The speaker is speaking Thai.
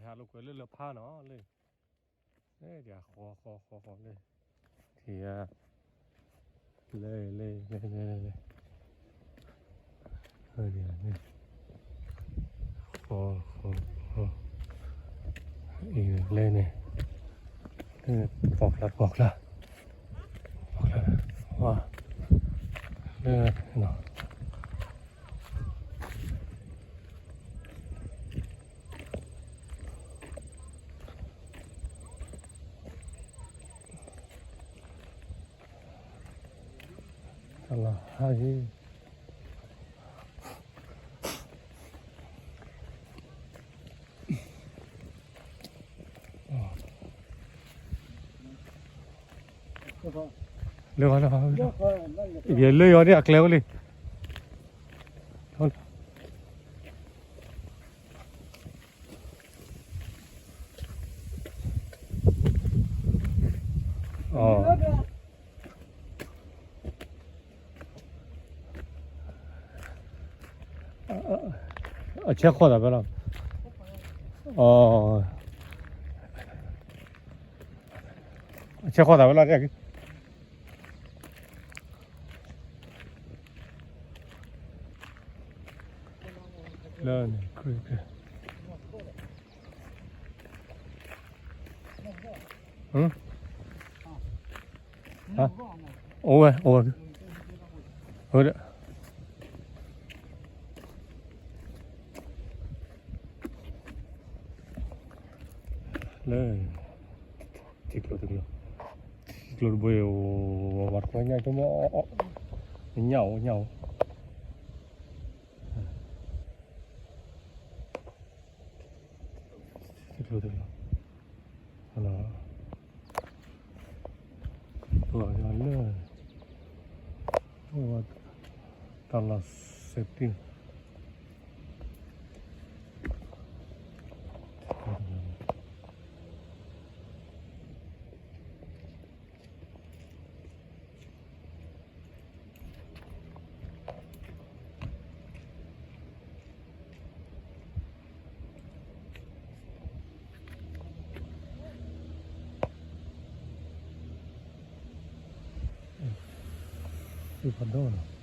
หาลูกเกลือผ้าเนาะเลยเดี๋ยวขอเลยเทียเลยเดี๋ยวนี่ขออีกเลยเนี่ยบอกละว่าเลยเนาะอะไรฮะที่เร็วเดี๋ยวเลยเนี่ยอักแล้วเลยอ๋อเช็คข้อได้ไหมล่ะอ๋อเช็คข้อได้ไหมล่ะเนี่ยเลิศคือฮะโอ้ยเฮ้ยเลยtiklor boy warnanya cuma nyau tiklor halo tuh jalan buat talas setting Padona